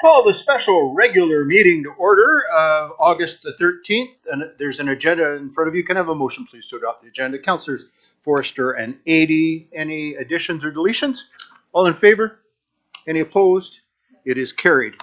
Call the special regular meeting to order of August the 13th. And there's an agenda in front of you. Can I have a motion, please, to adopt the agenda? Councillors Forrester and Adey, any additions or deletions? All in favor? Any opposed? It is carried.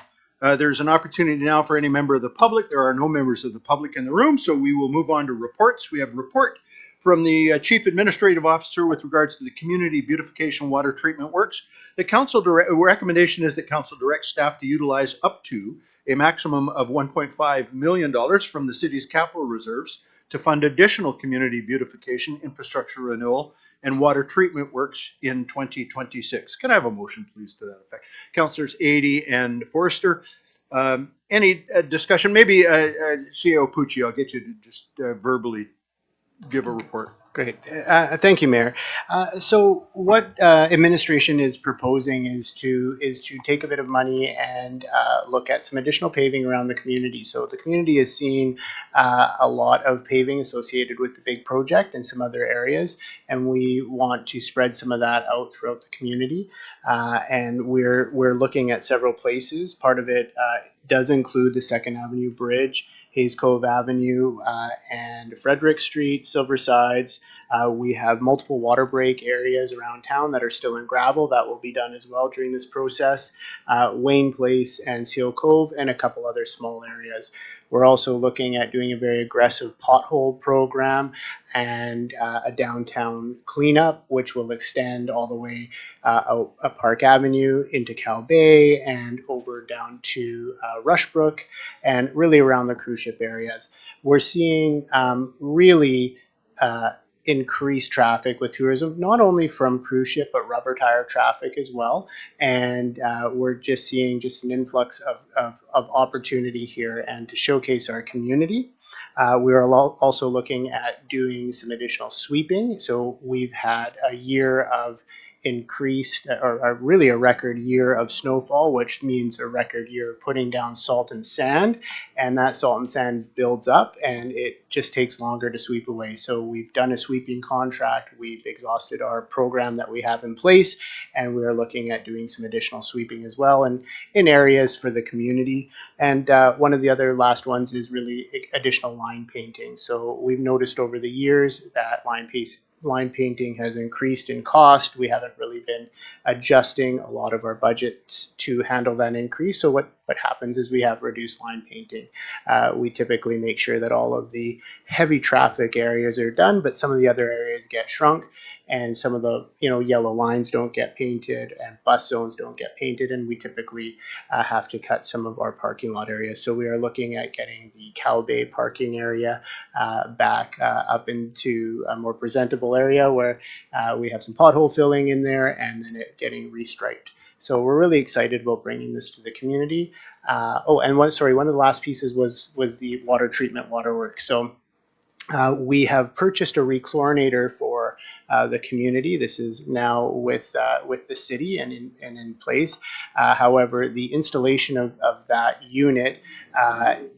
There's an opportunity now for any member of the public. There are no members of the public in the room, so we will move on to reports. We have a report from the Chief Administrative Officer with regards to the Community Beautification Water Treatment Works. The council recommendation is that council direct staff to utilize up to a maximum of $1.5 million from the city's capital reserves to fund additional community beautification, infrastructure renewal, and water treatment works in 2026. Can I have a motion, please, to that effect? Councillors Adey and Forrester. Any discussion? Maybe CEO Pucci, I'll get you to just verbally give a report. Great. Thank you, Mayor. So what administration is proposing is to take a bit of money and look at some additional paving around the community. So the community is seeing a lot of paving associated with the big project in some other areas, and we want to spread some of that out throughout the community. And we're looking at several places. Part of it does include the 2nd Avenue Bridge, Hayes Cove Avenue, and Frederick Street, Silversides. We have multiple water break areas around town that are still in gravel. That will be done as well during this process. Wayne Place and Seal Cove, and a couple other small areas. We're also looking at doing a very aggressive pothole program and a downtown cleanup, which will extend all the way out Park Avenue into Cow Bay and over down to Rushbrook and really around the cruise ship areas. We're seeing really increased traffic with tourism, not only from cruise ship, but rubber tire traffic as well. And we're just seeing just an influx of opportunity here and to showcase our community. We are also looking at doing some additional sweeping. So we've had a year of increased, or really a record year of snowfall, which means a record year of putting down salt and sand. And that salt and sand builds up and it just takes longer to sweep away. So we've done a sweeping contract. We've exhausted our program that we have in place, and we are looking at doing some additional sweeping as well and in areas for the community. And one of the other last ones is really additional line painting. So we've noticed over the years that line painting has increased in cost. We haven't really been adjusting a lot of our budgets to handle that increase. So what happens is we have reduced line painting. We typically make sure that all of the heavy traffic areas are done, but some of the other areas get shrunk, and some of the yellow lines don't get painted and bus zones don't get painted, and we typically have to cut some of our parking lot areas. So we are looking at getting the Cow Bay parking area back up into a more presentable area where we have some pothole filling in there and then it getting restriped. So we're really excited about bringing this to the community. And one of the last pieces was the water treatment waterworks. So we have purchased a rechlorinator for the community. This is now with the city and in place. However, the installation of that unit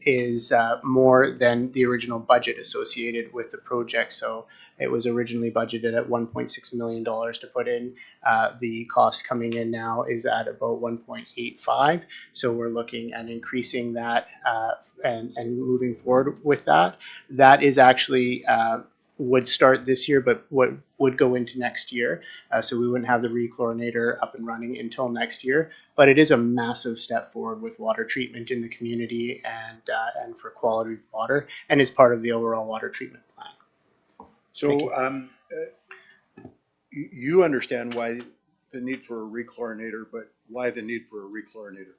is more than the original budget associated with the project. So it was originally budgeted at $1.6 million to put in. The cost coming in now is at about 1.85. So we're looking at increasing that and moving forward with that. That is actually would start this year, but what would go into next year. So we wouldn't have the rechlorinator up and running until next year. But it is a massive step forward with water treatment in the community and for quality of water, and is part of the overall water treatment plan. So you understand why the need for a rechlorinate, but why the need for a rechlorinator?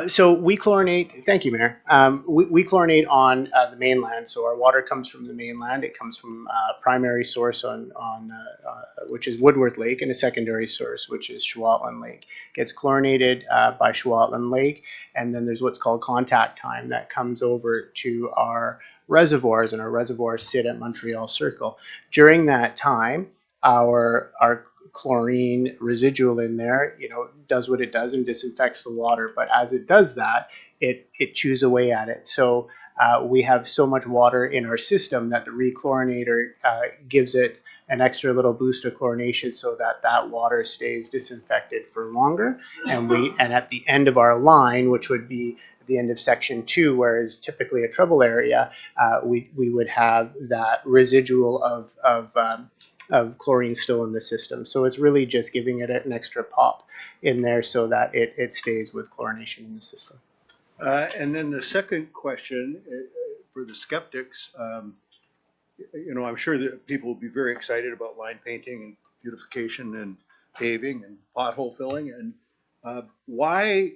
So we chlorinate, thank you, Mayor. We chlorinate on the mainland. So our water comes from the mainland. It comes from a primary source which is Woodworth Lake, and a secondary source, which is Schwatland Lake. It gets chlorinated by Schwatland Lake, and then there's what's called contact time that comes over to our reservoirs, and our reservoirs sit at Montreal Circle. During that time, our chlorine residual in there, does what it does and disinfects the water. But as it does that, it chews away at it. So we have so much water in our system that the rechlorinator gives it an extra little boost of chlorination so that that water stays disinfected for longer. And at the end of our line, which would be the end of section 2, whereas typically a trouble area, we would have that residual of chlorine still in the system. So it's really just giving it an extra pop in there so that it stays with chlorination in the system. And then the second question for the skeptics, I'm sure that people will be very excited about line painting and beautification and paving and pothole filling. And why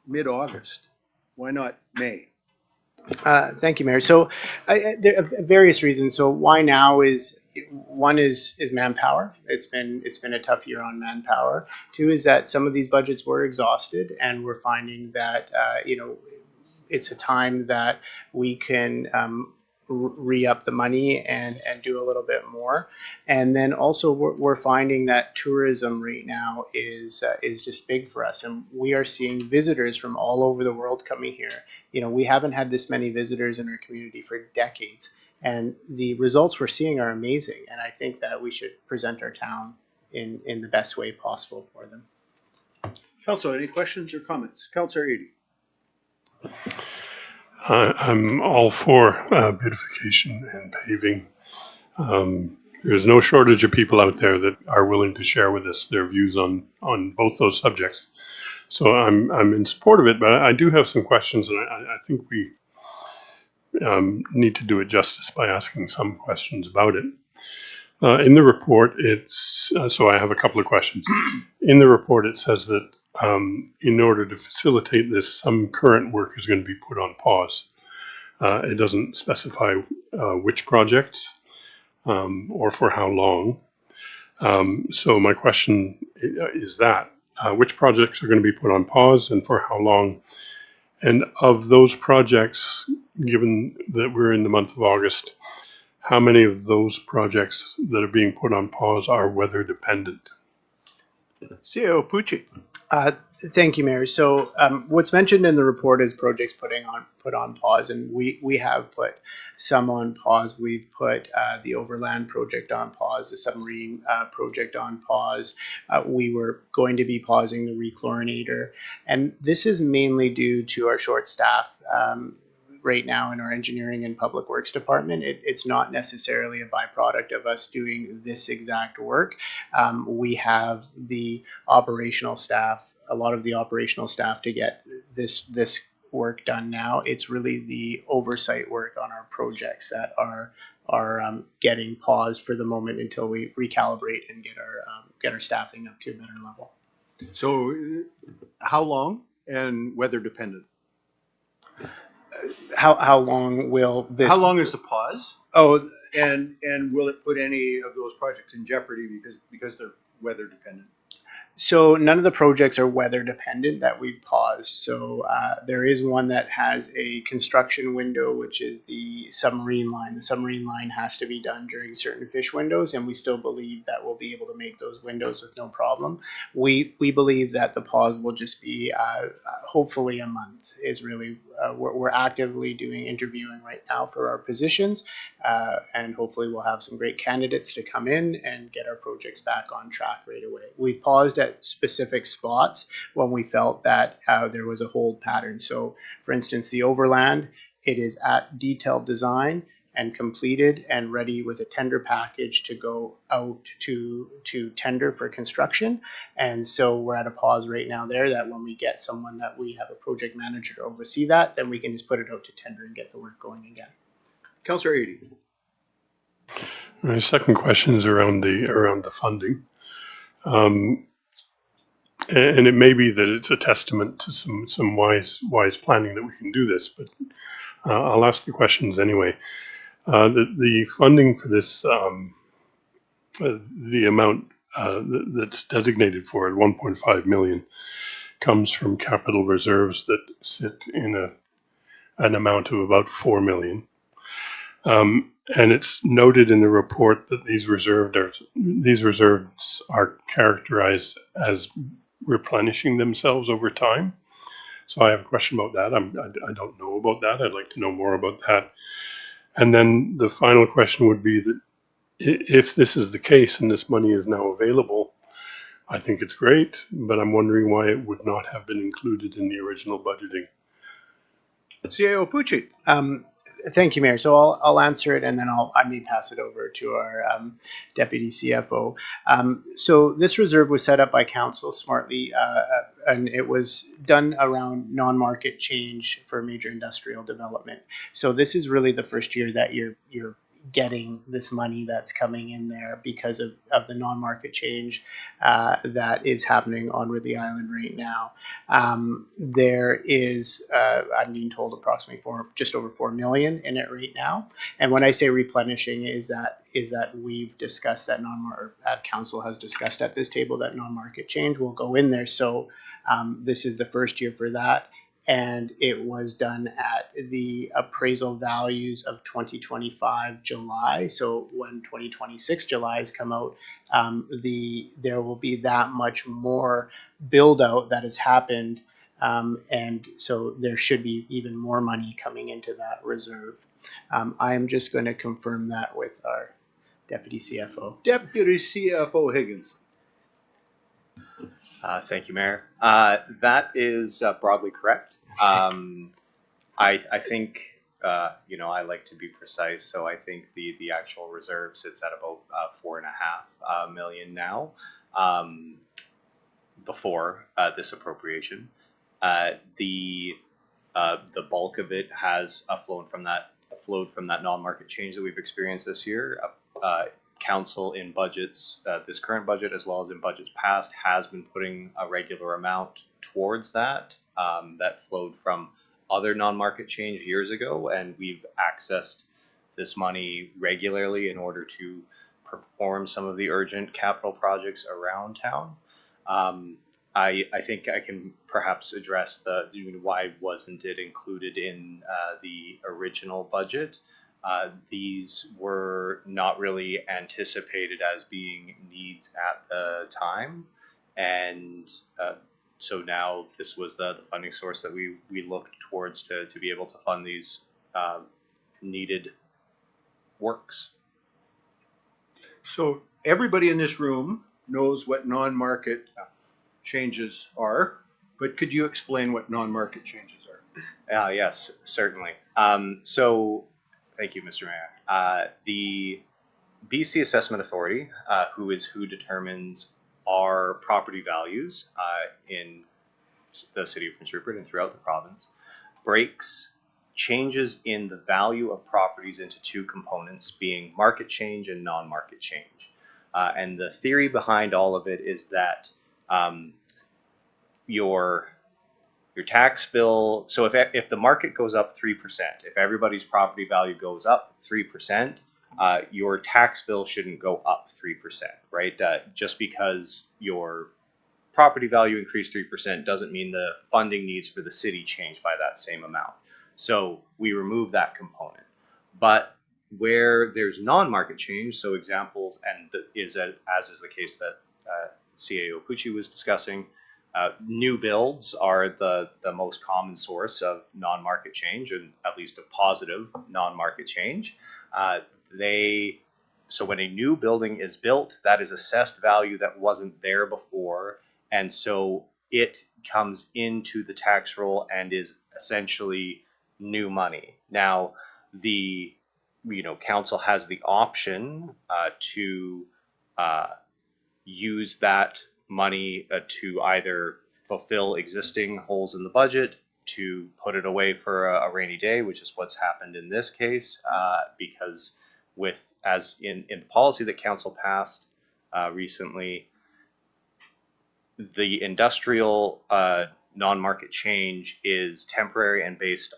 mid-August? Why not May? Thank you, Mayor. So there are various reasons. So why now is one is manpower. It's been a tough year on manpower. Two is that some of these budgets were exhausted, and we're finding that it's a time that we can re-up the money and do a little bit more. And then also we're finding that tourism right now is just big for us, and we are seeing visitors from all over the world coming here. We haven't had this many visitors in our community for decades, and the results we're seeing are amazing, and I think that we should present our town in the best way possible for them. Council, any questions or comments? Councilor Eadie. I'm all for beautification and paving. There's no shortage of people out there that are willing to share with us their views on both those subjects. So I'm in support of it, but I do have some questions, and I think we need to do it justice by asking some questions about it. In the report, so I have a couple of questions. In the report, it says that in order to facilitate this, some current work is going to be put on pause. It doesn't specify which projects or for how long. So my question is that, which projects are going to be put on pause and for how long? And of those projects, given that we're in the month of August, how many of those projects that are being put on pause are weather dependent? CEO Pucci. Thank you, Mayor. So what's mentioned in the report is projects put on pause, and we have put some on pause. We've put the Overland project on pause, the submarine project on pause. We were going to be pausing the rechlorinator, and this is mainly due to our short staff. Right now in our engineering and public works department, it's not necessarily a byproduct of us doing this exact work. We have the operational staff, a lot of the operational staff to get this work done now. It's really the oversight work on our projects that are getting paused for the moment until we recalibrate and get our staffing up to a better level. So how long and weather dependent? How long will this? How long is the pause? Oh, and will it put any of those projects in jeopardy because they're weather dependent? So none of the projects are weather dependent that we've paused. So there is one that has a construction window, which is the submarine line. The submarine line has to be done during certain fish windows, and we still believe that we'll be able to make those windows with no problem. We believe that the pause will just be hopefully a month. Is really we're actively doing interviewing right now for our positions, and hopefully we'll have some great candidates to come in and get our projects back on track right away. We've paused at specific spots when we felt that there was a hold pattern. So for instance, the Overland, it is at detailed design and completed and ready with a tender package to go out to tender for construction. And so we're at a pause right now there that when we get someone that we have a project manager to oversee that, then we can just put it out to tender and get the work going again. Councillor Eadie. My second question is around the funding. And it may be that it's a testament to some wise planning that we can do this, but I'll ask the questions anyway. The funding for this, the amount that's designated for it, 1.5 million, comes from capital reserves that sit in an amount of about 4 million. And it's noted in the report that these reserves are characterized as replenishing themselves over time. So I have a question about that. I don't know about that. I'd like to know more about that. And then the final question would be that If this is the case and this money is now available, I think it's great, but I'm wondering why it would not have been included in the original budgeting. CAO Pucci. Thank you, Mayor. So I'll answer it, and then I may pass it over to our Deputy CFO. So this reserve was set up by Council smartly, and it was done around non-market change for major industrial development. So this is really the first year that you're getting this money that's coming in there because of the non-market change that is happening on Ridley Island right now. There is, I'm being told, approximately just over 4 million in it right now. And when I say replenishing, is that we've discussed that council has discussed at this table that non-market change will go in there. So this is the first year for that. And it was done at the appraisal values of 2025 July. So when 2026 July's come out, there will be that much more build out that has happened, and so there should be even more money coming into that reserve. I am just going to confirm that with our Deputy CFO. Deputy CFO Higgins. Thank you, Mayor. That is broadly correct. I think, I like to be precise, so I think the actual reserve sits at about 4.5 million now, before this appropriation. The bulk of it has flowed from that non-market change that we've experienced this year. Council in budgets, this current budget as well as in budgets past, has been putting a regular amount towards that that flowed from other non-market change years ago, and we've accessed this money regularly in order to perform some of the urgent capital projects around town. I think I can perhaps address why wasn't it included in the original budget. These were not really anticipated as being needs at the time, and so now this was the funding source that we looked towards to be able to fund these needed works. So everybody in this room knows what non-market changes are, but could you explain what non-market changes are? Yes, certainly. So thank you, Mr. Mayor. The BC Assessment Authority, who determines our property values in the city of Prince Rupert and throughout the province, breaks changes in the value of properties into two components, being market change and non-market change. And the theory behind all of it is that your tax bill, so if the market goes up 3%, if everybody's property value goes up 3%, your tax bill shouldn't go up 3%, right? Just because your property value increased 3% doesn't mean the funding needs for the city change by that same amount. So we remove that component. But where there's non-market change, so examples, and as is the case that CAO Pucci was discussing, new builds are the most common source of non-market change, and at least a positive non-market change. So when a new building is built, that is assessed value that wasn't there before, and so it comes into the tax roll and is essentially new money. Now, the council has the option to use that money to either fulfill existing holes in the budget, to put it away for a rainy day, which is what's happened in this case, because as in the policy that council passed recently, the industrial non-market change is temporary and based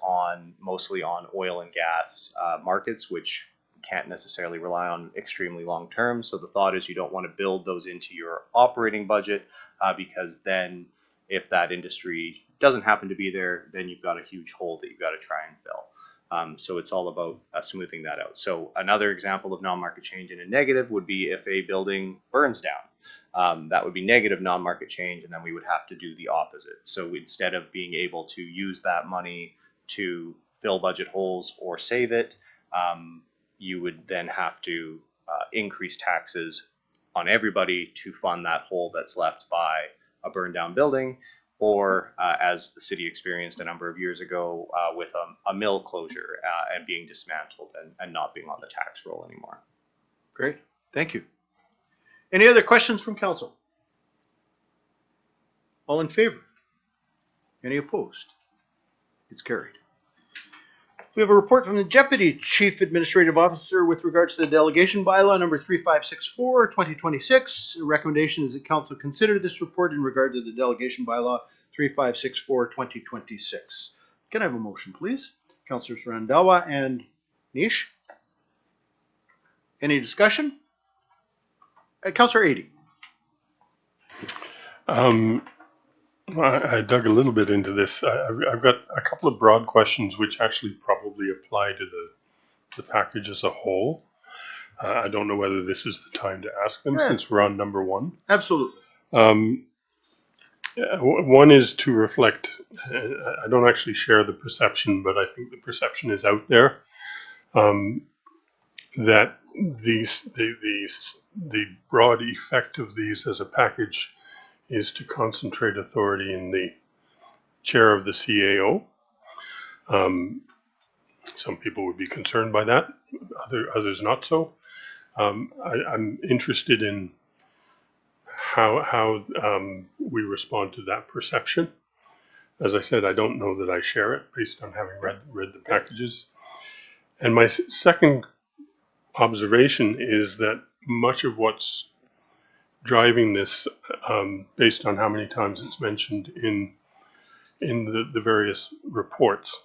mostly on oil and gas markets, which can't necessarily rely on extremely long term. So the thought is you don't want to build those into your operating budget because then if that industry doesn't happen to be there, then you've got a huge hole that you've got to try and fill. So it's all about smoothing that out. So another example of non-market change in a negative would be if a building burns down. That would be negative non-market change, and then we would have to do the opposite. So instead of being able to use that money to fill budget holes or save it, you would then have to increase taxes on everybody to fund that hole that's left by a burned down building, or as the city experienced a number of years ago with a mill closure and being dismantled and not being on the tax roll anymore. Great, thank you. Any other questions from council? All in favor? Any opposed? It's carried. We have a report from the Deputy Chief Administrative Officer with regards to the delegation bylaw number 3564, 2026. The recommendation is that council consider this report in regard to the delegation bylaw 3564, 2026. Can I have a motion, please? Councilors Randhawa and Nish. Any discussion? Councilor Ady. I dug a little bit into this. I've got a couple of broad questions which actually probably apply to the package as a whole. I don't know whether this is the time to ask them since we're on number one. Absolutely. One is to reflect, I don't actually share the perception, but I think the perception is out there that the broad effect of these as a package is to concentrate authority in the chair of the CAO. Some people would be concerned by that, others not so. I'm interested in how we respond to that perception. As I said, I don't know that I share it based on having read the packages. And my second observation is that much of what's driving this, based on how many times it's mentioned in the various reports,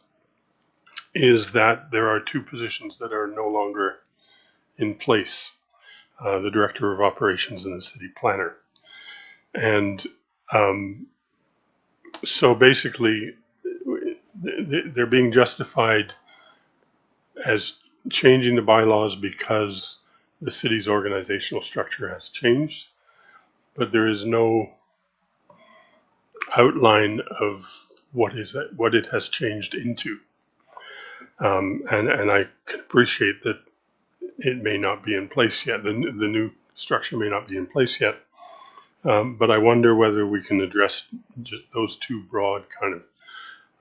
is that there are two positions that are no longer in place, the Director of Operations and the City Planner. And so basically, they're being justified as changing the bylaws because the city's organizational structure has changed, but there is no outline of what it has changed into. And I can appreciate that it may not be in place yet. The new structure may not be in place yet. But I wonder whether we can address just those two broad kind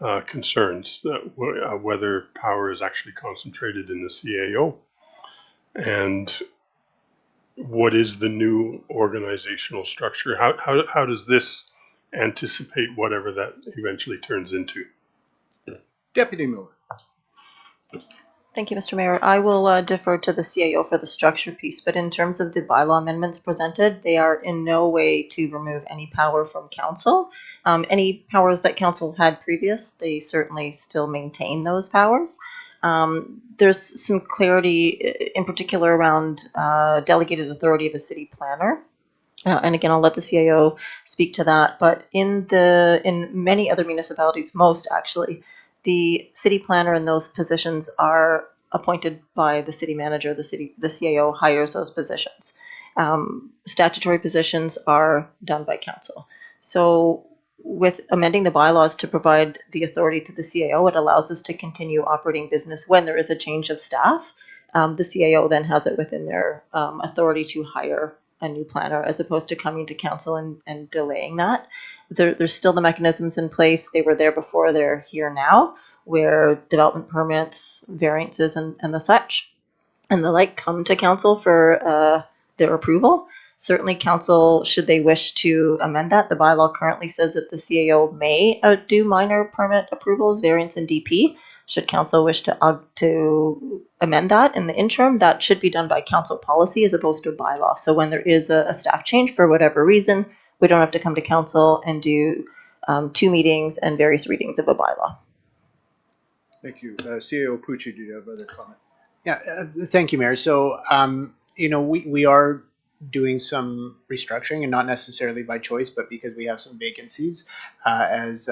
of concerns, whether power is actually concentrated in the CAO, and what is the new organizational structure? How does this anticipate whatever that eventually turns into? Deputy Miller. Thank you, Mr. Mayor. I will defer to the CAO for the structure piece, but in terms of the bylaw amendments presented, they are in no way to remove any power from council. Any powers that council had previous, they certainly still maintain those powers. There's some clarity in particular around delegated authority of a city planner. And again, I'll let the CAO speak to that. But in many other municipalities, most actually, the city planner and those positions are appointed by the city manager. The CAO hires those positions. Statutory positions are done by council. So with amending the bylaws to provide the authority to the CAO, it allows us to continue operating business when there is a change of staff. The CAO then has it within their authority to hire a new planner, as opposed to coming to council and delaying that. There's still the mechanisms in place. They were there before, they're here now, where development permits, variances, and the such, and the like come to council for their approval. Certainly council, should they wish to amend that, the bylaw currently says that the CAO may do minor permit approvals, variance, and DP. Should council wish to amend that in the interim, that should be done by council policy as opposed to a bylaw. So when there is a staff change for whatever reason, we don't have to come to council and do 2 meetings and various readings of a bylaw. Thank you. CAO Pucci, do you have other comment? Yeah, thank you, Mayor. So, we are doing some restructuring, and not necessarily by choice, but because we have some vacancies. As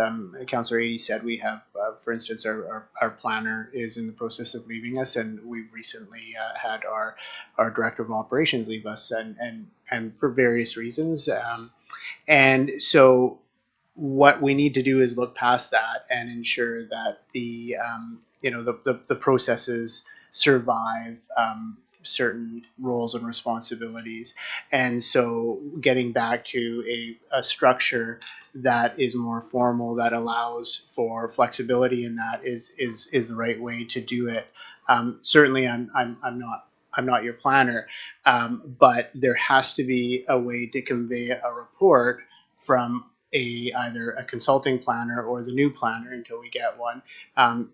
Councillor Ady said, we have, for instance, our planner is in the process of leaving us, and we've recently had our director of operations leave us, and for various reasons. And so what we need to do is look past that and ensure that the processes survive certain roles and responsibilities. And so getting back to a structure that is more formal, that allows for flexibility in that is the right way to do it. Certainly I'm not your planner, but there has to be a way to convey a report from either a consulting planner or the new planner until we get one,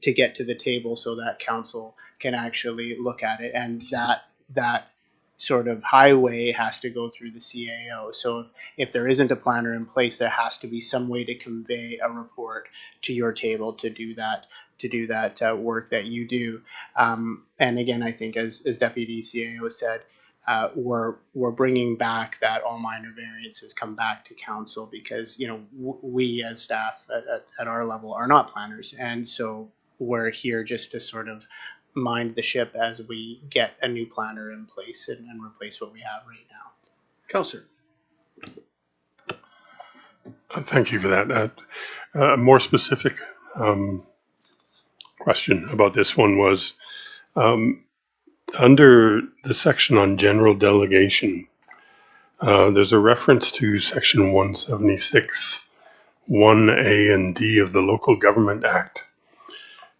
to get to the table so that council can actually look at it, and that sort of highway has to go through the CAO. So if there isn't a planner in place, there has to be some way to convey a report to your table to do that work that you do. And again, I think as Deputy CAO said, we're bringing back that all minor variances come back to council because we as staff at our level are not planners, and so we're here just to sort of mind the ship as we get a new planner in place and replace what we have right now. Councillor. Thank you for that. A more specific question about this one was under the section on general delegation, there's a reference to section 176, 1A and D of the Local Government Act.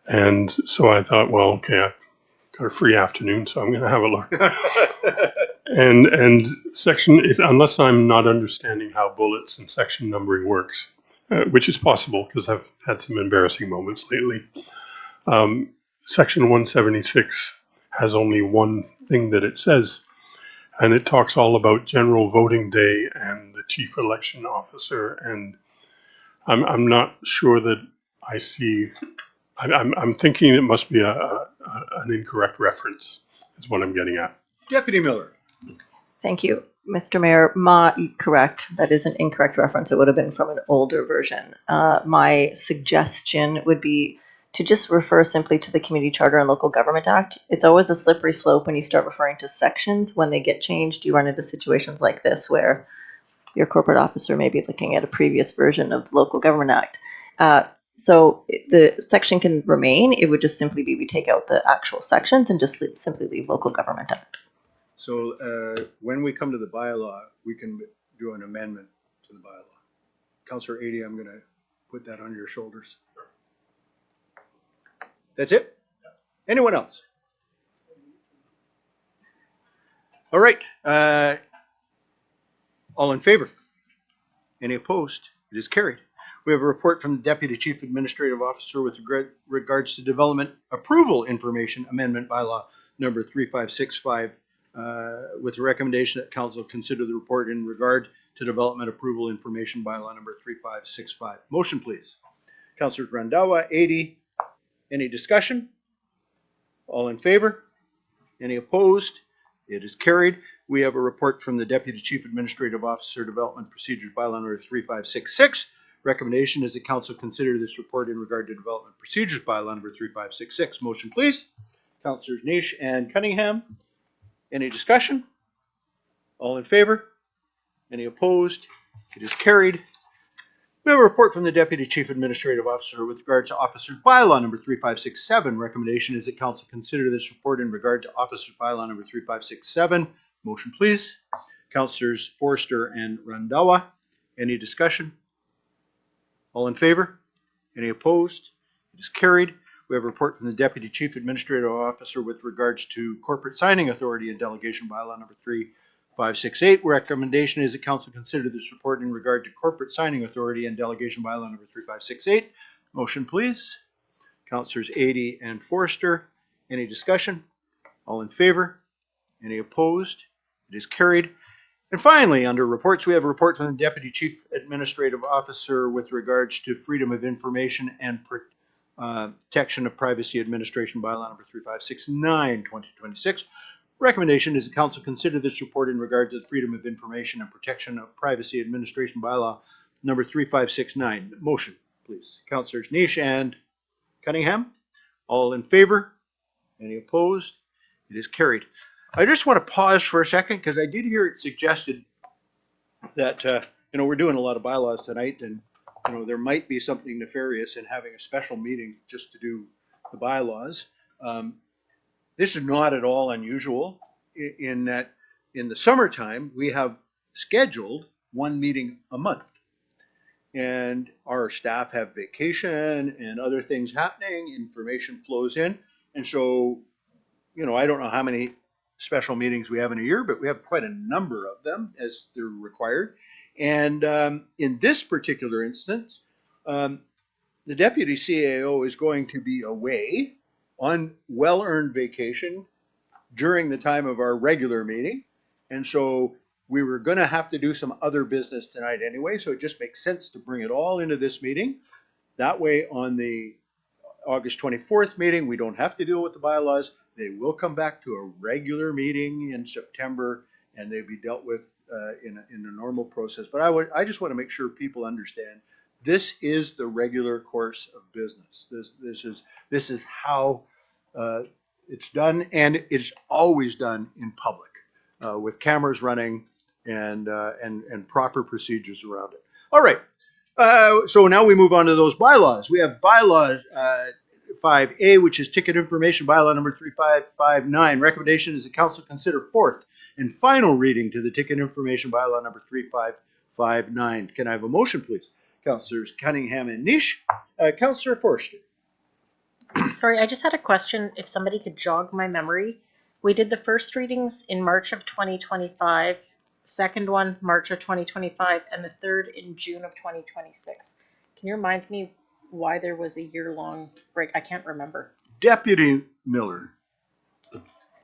And so I thought, well, okay, I've got a free afternoon, so I'm going to have a look. And section, unless I'm not understanding how bullets and section numbering works, which is possible because I've had some embarrassing moments lately. Section 176 has only one thing that it says, and it talks all about general voting day and the chief election officer. And I'm not sure that I see. I'm thinking it must be an incorrect reference, is what I'm getting at. Deputy Miller. Thank you, Mr. Mayor. Correct. That is an incorrect reference. It would have been from an older version. My suggestion would be to just refer simply to the Community Charter and Local Government Act. It's always a slippery slope when you start referring to sections. When they get changed, you run into situations like this where your corporate officer may be looking at a previous version of the Local Government Act. So the section can remain. It would just simply be we take out the actual sections and just simply leave Local Government Act. So when we come to the bylaw, we can do an amendment to the bylaw. Councillor Adie, I'm going to put that on your shoulders. That's it? Anyone else? All right. All in favor? Any opposed? It is carried. We have a report from the Deputy Chief Administrative Officer with regards to Development Approval Information Amendment Bylaw number 3565, with a recommendation that Council consider the report in regard to Development Approval Information Bylaw number 3565. Motion, please. Councillors Randhawa, Adie. Any discussion? All in favor? Any opposed? It is carried. We have a report from the Deputy Chief Administrative Officer, Development Procedures Bylaw number 3566. Recommendation is that Council consider this report in regard to Development Procedures Bylaw number 3566. Motion, please. Councillors Niche and Cunningham. Any discussion? All in favor? Any opposed? It is carried. We have a report from the Deputy Chief Administrative Officer with regard to Officers Bylaw number 3567. Recommendation is that Council consider this report in regard to Officers Bylaw number 3567. Motion, please. Councillors Forster and Randhawa. Any discussion? All in favor? Any opposed? It is carried. We have a report from the Deputy Chief Administrative Officer with regards to Corporate Signing Authority and Delegation Bylaw number 3568. Recommendation is that Council consider this report in regard to Corporate Signing Authority and Delegation Bylaw number 3568. Motion, please. Councillors Adie and Forster. Any discussion? All in favor? Any opposed? It is carried. And finally, under reports, we have a report from the Deputy Chief Administrative Officer with regards to Freedom of Information and Protection of Privacy Administration Bylaw number 3569, 2026. Recommendation is the Council consider this report in regard to the Freedom of Information and Protection of Privacy Administration Bylaw number 3569. Motion, please. Councillors Niche and Cunningham. All in favor? Any opposed? It is carried. I just want to pause for a second because I did hear it suggested that we're doing a lot of bylaws tonight, and there might be something nefarious in having a special meeting just to do the bylaws. This is not at all unusual. in that in the summertime, we have scheduled one meeting a month. And our staff have vacation and other things happening, information flows in. And so, I don't know how many special meetings we have in a year, but we have quite a number of them as they're required. And in this particular instance, the deputy CAO is going to be away on well-earned vacation during the time of our regular meeting. And so we were going to have to do some other business tonight anyway, so it just makes sense to bring it all into this meeting. That way, on the August 24th meeting, we don't have to deal with the bylaws. They will come back to a regular meeting in September, and they'll be dealt with in a normal process. But I just want to make sure people understand this is the regular course of business. This is how it's done, and it's always done in public with cameras running and proper procedures around it. All right. So now we move on to those bylaws. We have bylaw 5A, which is ticket information bylaw number 3559. Recommendation is the council consider fourth and final reading to the ticket information bylaw number 3559. Can I have a motion, please? Councillors Cunningham and Nish. Councillor Forster. Sorry, I just had a question. If somebody could jog my memory, we did the first readings in March of 2025, second one March of 2025, and the third in June of 2026. Can you remind me why there was a year-long break? I can't remember. Deputy Miller.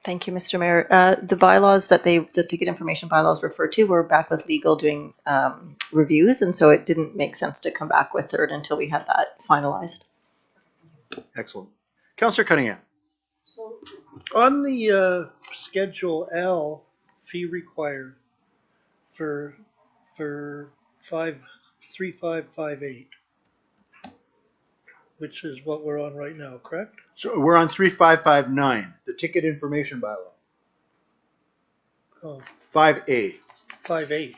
Thank you, Mr. Mayor. The bylaws that the ticket information bylaws referred to were back with legal doing reviews, and so it didn't make sense to come back with third until we had that finalized. Excellent. Councillor Cunningham. So on the Schedule L, fee required for 3558, which is what we're on right now, correct? So we're on 3559, the ticket information bylaw. Oh, 5A. 58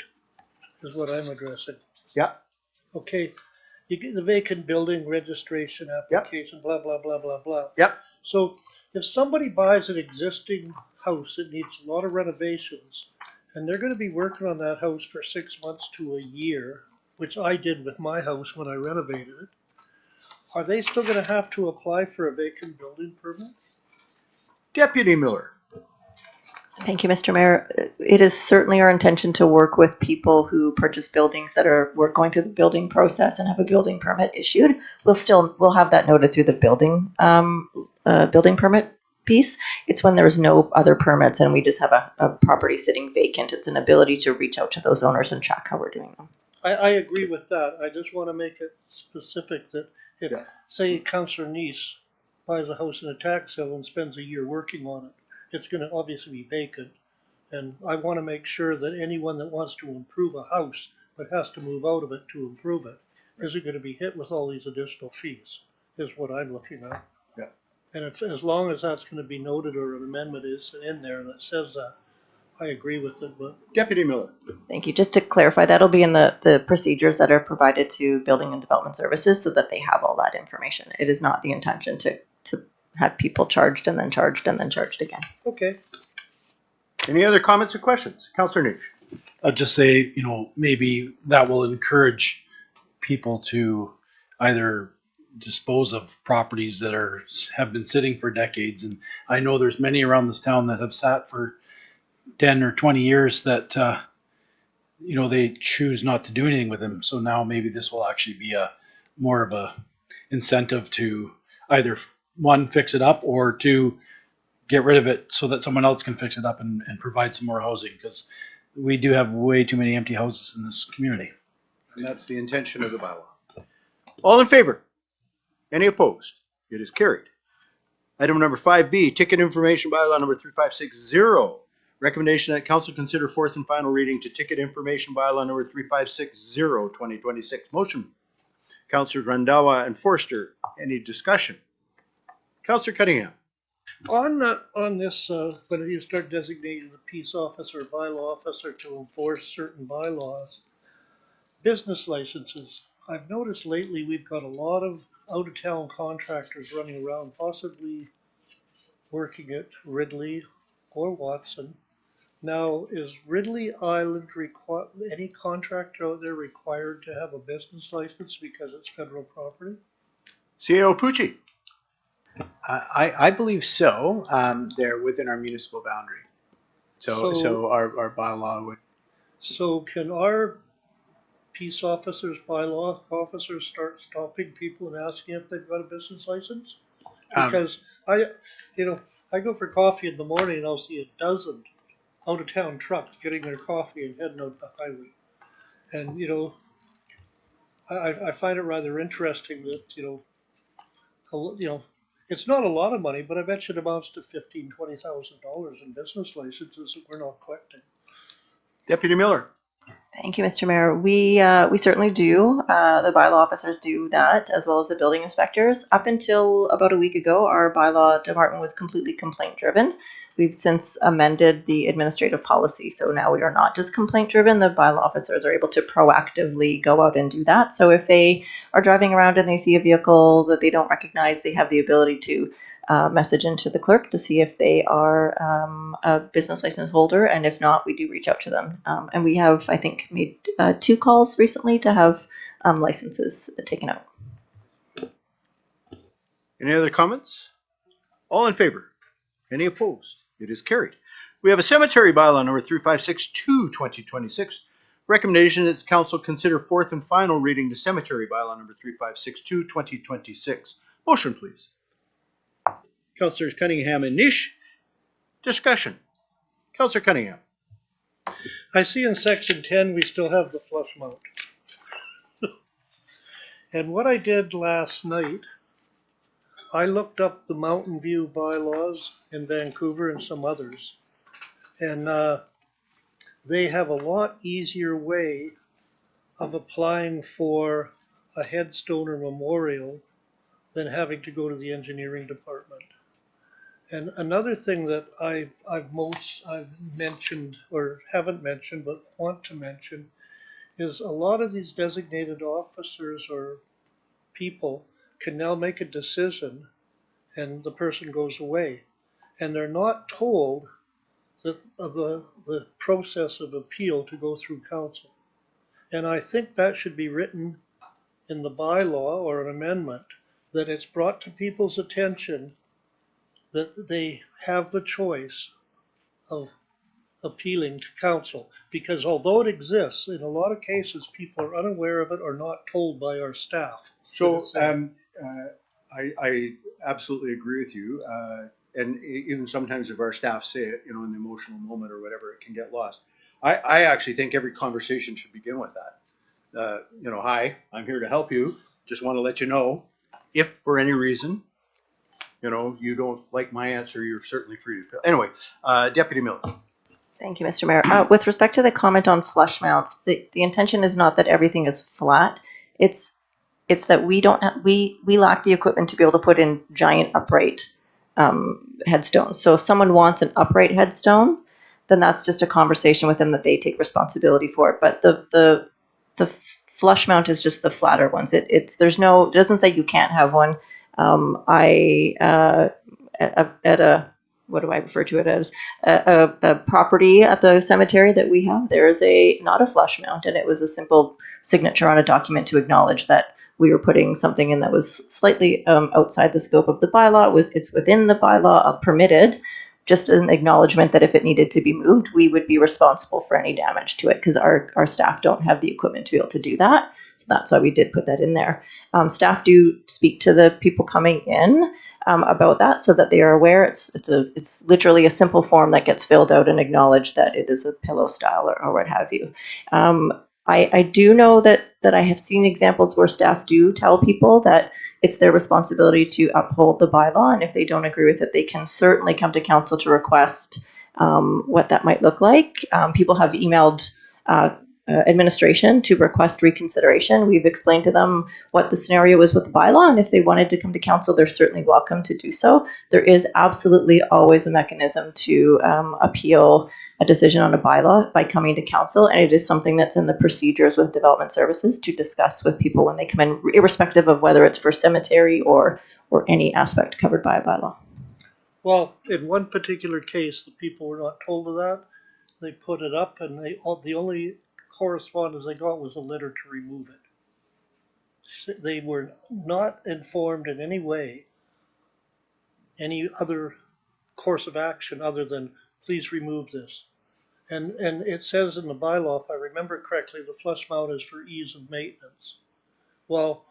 is what I'm addressing. Yeah. Okay, you get the vacant building registration application, blah, blah, blah, blah, blah. Yep. So if somebody buys an existing house that needs a lot of renovations, and they're gonna be working on that house for 6 months to a year, which I did with my house when I renovated it, are they still gonna have to apply for a vacant building permit? Deputy Miller. Thank you, Mr. Mayor. It is certainly our intention to work with people who purchase buildings that we're going through the building process and have a building permit issued. We'll have that noted through the building permit piece. It's when there's no other permits and we just have a property sitting vacant. It's an ability to reach out to those owners and track how we're doing them. I agree with that. I just wanna make it specific that if, Yeah. say, Councillor Neese buys a house in a tax sale and spends a year working on it, it's gonna obviously be vacant. And I wanna make sure that anyone that wants to improve a house, but has to move out of it to improve it, isn't gonna be hit with all these additional fees, is what I'm looking at. Yeah. And if, as long as that's gonna be noted or an amendment is in there that says that, I agree with it, but Deputy Miller. Thank you. Just to clarify, that'll be in the procedures that are provided to Building and Development Services so that they have all that information. It is not the intention to have people charged and then charged and then charged again. okay. Any other comments or questions? Councillor Nish. I'd just say, maybe that will encourage people to either dispose of properties that have been sitting for decades. And I know there's many around this town that have sat for 10 or 20 years that, they choose not to do anything with them. So now maybe this will actually be more of a incentive to either one, fix it up, or two, get rid of it so that someone else can fix it up and provide some more housing, because we do have way too many empty houses in this community. And that's the intention of the bylaw. All in favor? Any opposed? It is carried. Item number 5B, ticket information bylaw number 3560. Recommendation that council consider fourth and final reading to ticket information bylaw number 3560, 2026. Motion. Councillors Randhawa and Forster. Any discussion? Councillor Cunningham. On this, when you start designating the peace officer, bylaw officer to enforce certain bylaws, business licenses, I've noticed lately we've got a lot of out-of-town contractors running around, possibly working at Ridley or Watson, Now, is Ridley Island any contractor out there required to have a business license because it's federal property? CAO Pucci. I believe so. They're within our municipal boundary. So our bylaw would. So can our peace officers, bylaw officers start stopping people and asking if they've got a business license? Because I go for coffee in the morning and I'll see a dozen out of town trucks getting their coffee and heading out the highway. And, I find it rather interesting that, it's not a lot of money, but I bet you it amounts to $15,000-$20,000 in business licenses that we're not collecting. Deputy Miller. Thank you, Mr. Mayor. We certainly do. The bylaw officers do that, as well as the building inspectors. Up until about a week ago, our bylaw department was completely complaint driven. We've since amended the administrative policy, so now we are not just complaint driven. The bylaw officers are able to proactively go out and do that. So if they are driving around and they see a vehicle that they don't recognize, they have the ability to message into the clerk to see if they are a business license holder, and if not, we do reach out to them. And we have, I think, made 2 calls recently to have licenses taken out. Any other comments? All in favor? Any opposed? It is carried. We have a cemetery bylaw number 3562, 2026. Recommendation that council consider fourth and final reading the cemetery bylaw number 3562, 2026. Motion, please. Councillors Cunningham and Nish. Discussion. Councillor Cunningham. I see in section 10 we still have the flush mount. And what I did last night, I looked up the Mountain View bylaws in Vancouver and some others, and they have a lot easier way of applying for a headstone or memorial than having to go to the engineering department. And another thing that I've mentioned, or haven't mentioned, but want to mention, is a lot of these designated officers or people can now make a decision and the person goes away. And they're not told that the process of appeal to go through council. And I think that should be written in the bylaw or an amendment, that it's brought to people's attention that they have the choice of appealing to council. Because although it exists, in a lot of cases, people are unaware of it or not told by our staff. So I absolutely agree with you. And even sometimes if our staff say it, in the emotional moment or whatever, it can get lost. I actually think every conversation should begin with that. Hi, I'm here to help you. Just want to let you know, if for any reason, you don't like my answer, you're certainly free to. Anyway, Deputy Miller. Thank you, Mr. Mayor. With respect to the comment on flush mounts, the intention is not that everything is flat. It's that we lack the equipment to be able to put in giant upright headstones. So if someone wants an upright headstone, then that's just a conversation with them that they take responsibility for it. But the flush mount is just the flatter ones. It doesn't say you can't have one. What do I refer to it as? A property at the cemetery that we have, there is not a flush mount, and it was a simple signature on a document to acknowledge that we were putting something in that was slightly outside the scope of the bylaw. It's within the bylaw permitted, just as an acknowledgement that if it needed to be moved, we would be responsible for any damage to it, because our staff don't have the equipment to be able to do that. So that's why we did put that in there. Staff do speak to the people coming in about that, so that they are aware. It's literally a simple form that gets filled out and acknowledged that it is a pillow style or what have you. I do know that I have seen examples where staff do tell people that it's their responsibility to uphold the bylaw, and if they don't agree with it, they can certainly come to council to request what that might look like. People have emailed administration to request reconsideration. We've explained to them what the scenario is with the bylaw, and if they wanted to come to council, they're certainly welcome to do so. There is absolutely always a mechanism to appeal a decision on a bylaw by coming to council, and it is something that's in the procedures with development services to discuss with people when they come in, irrespective of whether it's for cemetery or any aspect covered by a bylaw. Well, in one particular case, the people were not told of that, they put it up, and the only correspondence they got was a letter to remove it. They were not informed in any way, any other course of action other than please remove this. And it says in the bylaw, if I remember correctly, the flush mount is for ease of maintenance. Well,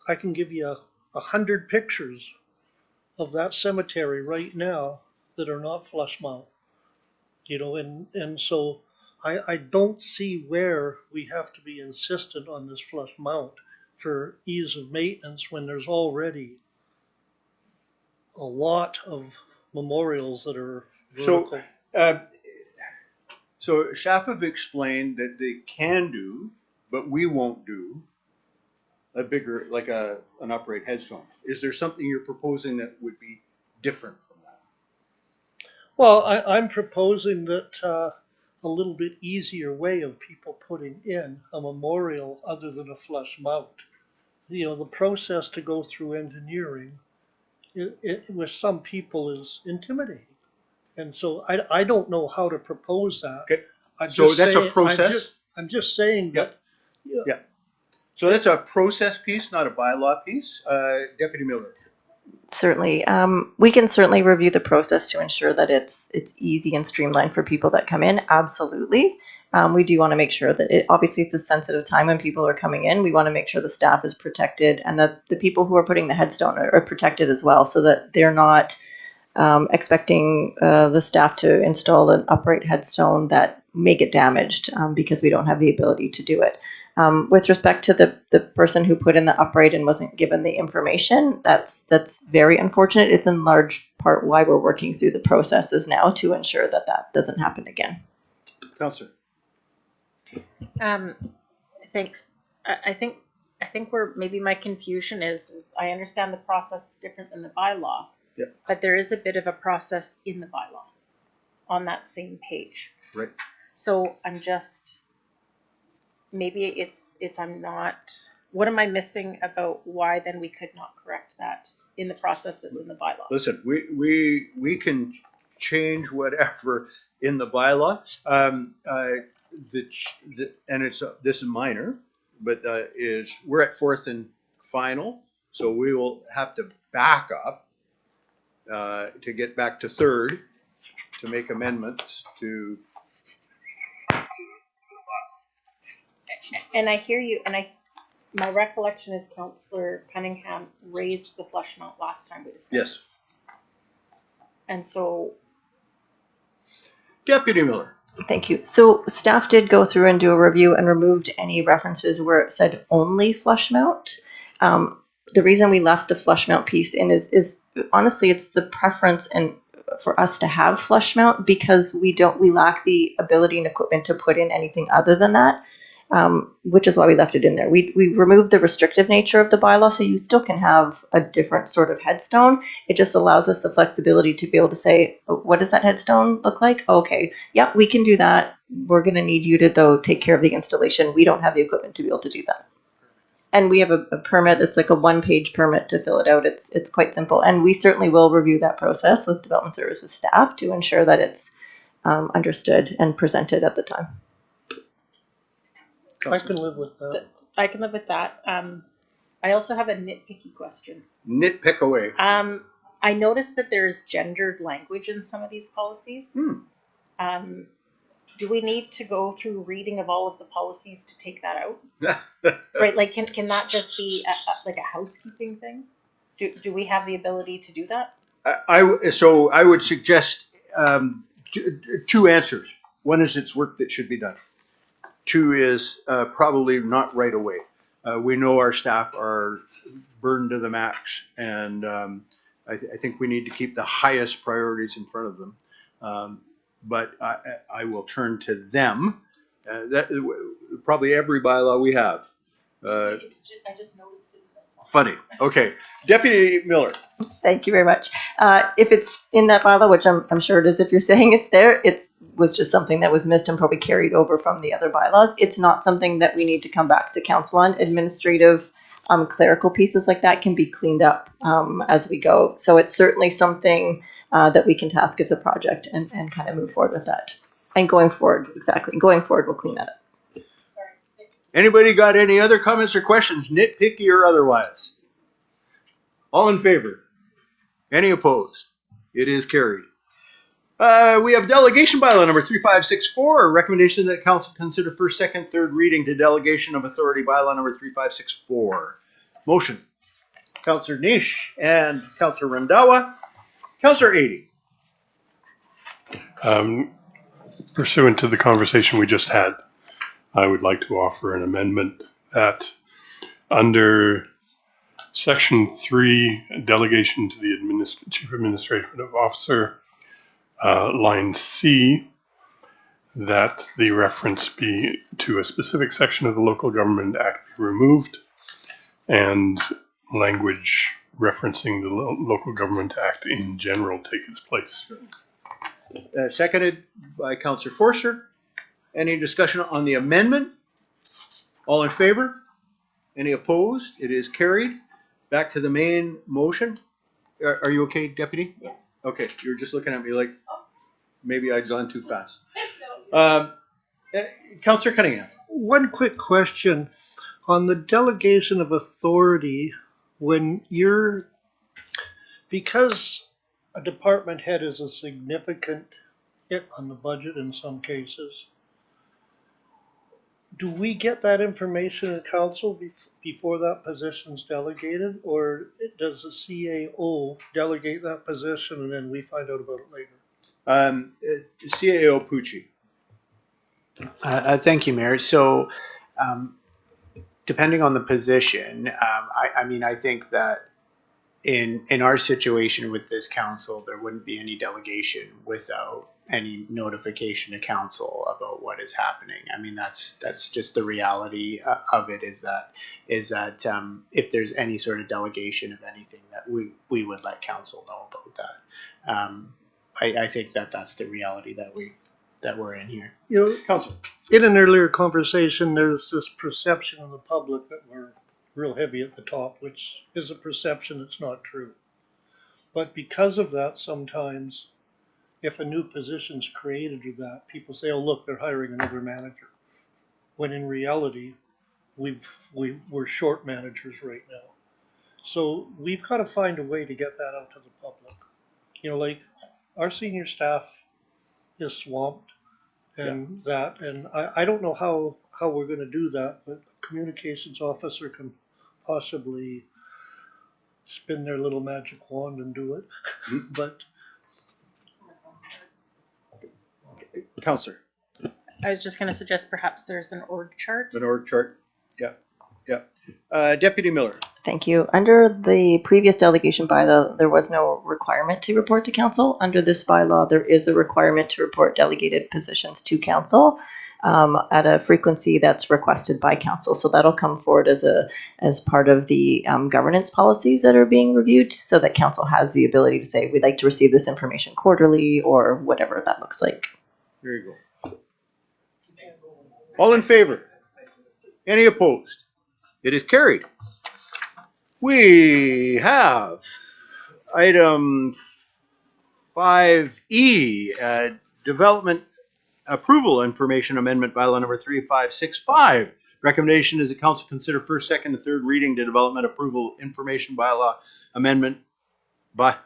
I can give you 100 pictures of that cemetery right now that are not flush mount. You know, and so I don't see where we have to be insistent on this flush mount for ease of maintenance when there's already a lot of memorials that are vertical. So staff have explained that they can do, but we won't do a bigger, like an upright headstone. Is there something you're proposing that would be different from that? Well, I'm proposing that a little bit easier way of people putting in a memorial other than a flush mount. You know, the process to go through engineering, it with some people is intimidating. And so I don't know how to propose that. Okay. I'm So just that's a saying- process? I'm just saying that. Yeah. So that's a process piece, not a bylaw piece. Deputy Miller. Certainly. We can certainly review the process to ensure that it's easy and streamlined for people that come in. Absolutely. We do want to make sure that obviously it's a sensitive time when people are coming in. We want to make sure the staff is protected and that the people who are putting the headstone are protected as well, so that they're not expecting the staff to install an upright headstone that may get damaged because we don't have the ability to do it. With respect to the person who put in the upright and wasn't given the information, that's very unfortunate. It's in large part why we're working through the processes now to ensure that that doesn't happen again. Councillor. Thanks. I think where maybe my confusion is I understand the process is different than the bylaw. Yep. But there is a bit of a process in the bylaw on that same page. Right. So I'm just, maybe I'm not, what am I missing about why then we could not correct that in the process that's in the bylaw? Listen, we can change whatever in the bylaw. And it's this is minor, but we're at fourth and final, so we will have to back up to get back to third to make amendments to. And I hear you, and my recollection is Councillor Cunningham raised the flush mount last time we discussed. Yes. This. And so. Deputy Miller. Thank you. So staff did go through and do a review and removed any references where it said only flush mount. The reason we left the flush mount piece in is honestly, it's the preference and for us to have flush mount because we lack the ability and equipment to put in anything other than that, which is why we left it in there. We removed the restrictive nature of the bylaw, so you still can have a different sort of headstone. It just allows us the flexibility to be able to say, what does that headstone look like? Okay, yeah, we can do that. We're going to need you to, though, take care of the installation. We don't have the equipment to be able to do that. And we have a permit that's like a one-page permit to fill it out. It's quite simple. And we certainly will review that process with Development Services staff to ensure that it's understood and presented at the time. I can live with that. I can live with that. I also have a nitpicky question. Nitpick away. I noticed that there's gendered language in some of these policies. Do we need to go through reading of all of the policies to take that out? Right, like can that just be like a housekeeping thing? Do we have the ability to do that? So I would suggest two answers. One is it's work that should be done. Two is probably not right away. We know our staff are burned to the max, and I think we need to keep the highest priorities in front of them. But I will turn to them. That probably every bylaw we have. I just noticed it in this one. Funny. Okay, Deputy Miller. Thank you very much. If it's in that bylaw, which I'm sure it is, if you're saying it's there, it was just something that was missed and probably carried over from the other bylaws. It's not something that we need to come back to council on. Administrative, clerical pieces like that can be cleaned up as we go. So it's certainly something that we can task as a project and kind of move forward with that. And going forward, we'll clean that up. Anybody got any other comments or questions, nitpicky or otherwise? All in favor? Any opposed? It is carried. We have delegation bylaw number 3564, a recommendation that council consider first, second, third reading to delegation of authority bylaw number 3564. Motion. Councillor Nish and Councillor Rendawa. Councillor Ady. Pursuant to the conversation we just had, I would like to offer an amendment that under Section 3, delegation to the Chief Administrative Officer, line C, that the reference be to a specific section of the Local Government Act be removed and language referencing the Local Government Act in general take its place. Seconded by Councillor Forster. Any discussion on the amendment? All in favor? Any opposed? It is carried. Back to the main motion. Are you okay, Deputy? Yes. Okay, you're just looking at me like maybe I'd gone too fast. Councillor Cunningham. One quick question on the delegation of authority. Because a department head is a significant hit on the budget in some cases, do we get that information at council before that position's delegated, or does the CAO delegate that position and then we find out about it later? CAO Pucci. Thank you, Mayor. So, depending on the position, I think that in our situation with this council, there wouldn't be any delegation without any notification to council about what is happening. I mean, that's just the reality of it. Is that if there's any sort of delegation of anything, that we would let council know about that. I think that's the reality that we're in here. You know, Council. in an earlier conversation, there's this perception in the public that we're real heavy at the top, which is a perception that's not true. But because of that, sometimes if a new position's created or that, people say, oh, look, they're hiring another manager. When in reality, we're short managers right now. So we've got to find a way to get that out to the public. You know, like our senior staff is swamped and I don't know how we're going to do that, but a communications officer can possibly spin their little magic wand and do it. But Councillor. I was just going to suggest perhaps there's an org chart. An org chart. Yeah. Deputy Miller. Thank you. Under the previous delegation bylaw, there was no requirement to report to council. Under this bylaw, there is a requirement to report delegated positions to council at a frequency that's requested by council. So that'll come forward as part of the governance policies that are being reviewed, so that council has the ability to say, we'd like to receive this information quarterly or whatever that looks like. There you go. All in favor? Any opposed? It is carried. We have item 5E, development approval information amendment bylaw number 3565. Recommendation is the council consider first, second, and third reading to development approval information bylaw amendment bylaw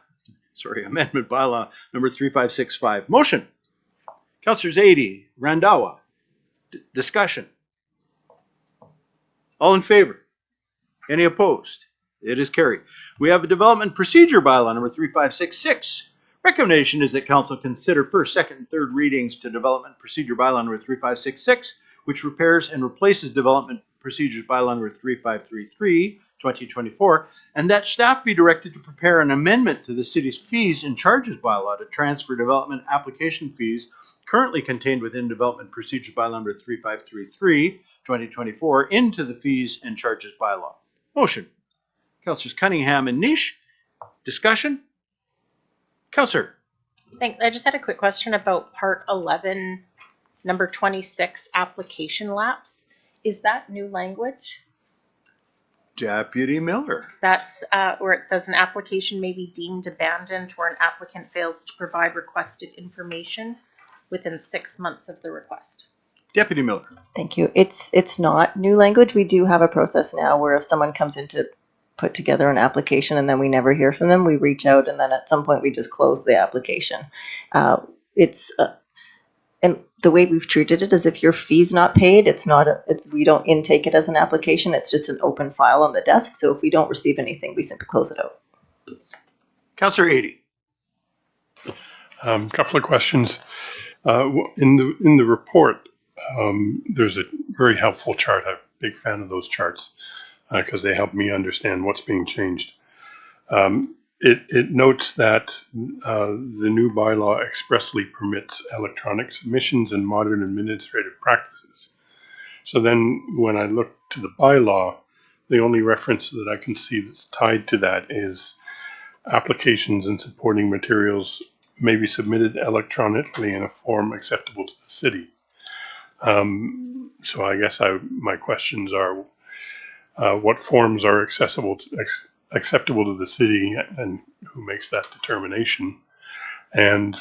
number 3565. Motion. Councillors Ady, Randawa. Discussion. All in favor? Any opposed? It is carried. We have a development procedure bylaw number 3566. Recommendation is that council consider first, second, and third readings to development procedure bylaw number 3566, which repairs and replaces development procedures bylaw number 3533, 2024, and that staff be directed to prepare an amendment to the city's fees and charges bylaw to transfer development application fees currently contained within development procedures bylaw number 3533, 2024, into the fees and charges bylaw. Motion. Councillors Cunningham and Nish. Discussion. Councillor. Thanks. I just had a quick question about part 11, number 26, application lapse. Is that new language? Deputy Miller. That's where it says an application may be deemed abandoned where an applicant fails to provide requested information within 6 months of the request. Deputy Miller. Thank you. It's not new language. We do have a process now where if someone comes in to put together an application and then we never hear from them, we reach out and then at some point we just close the application. It's and the way we've treated it is if your fee's not paid, it's not we don't intake it as an application. It's just an open file on the desk. So if we don't receive anything, we simply close it out. Councillor Adie. Couple of questions. In the report, there's a very helpful chart. I'm a big fan of those charts because they help me understand what's being changed. It notes that the new bylaw expressly permits electronic submissions and modern administrative practices. So then when I look to the bylaw, the only reference that I can see that's tied to that is applications and supporting materials may be submitted electronically in a form acceptable to the city. So I guess my questions are, what forms are acceptable to the city and who makes that determination? And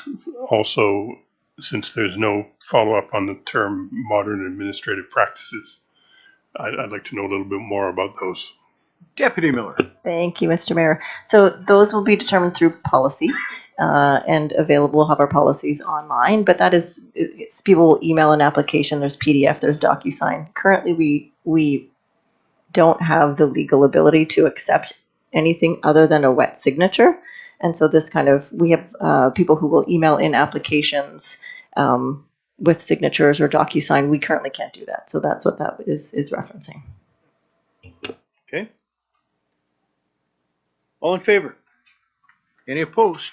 also, since there's no follow-up on the term modern administrative practices, I'd like to know a little bit more about those. Deputy Miller. Thank you, Mr. Mayor. So those will be determined through policy and available. We'll have our policies online, but that is, people will email an application. There's PDF, there's DocuSign. Currently, we don't have the legal ability to accept anything other than a wet signature. And so this we have people who will email in applications with signatures or DocuSign. We currently can't do that. So that's what that is referencing. Okay. All in favor? Any opposed?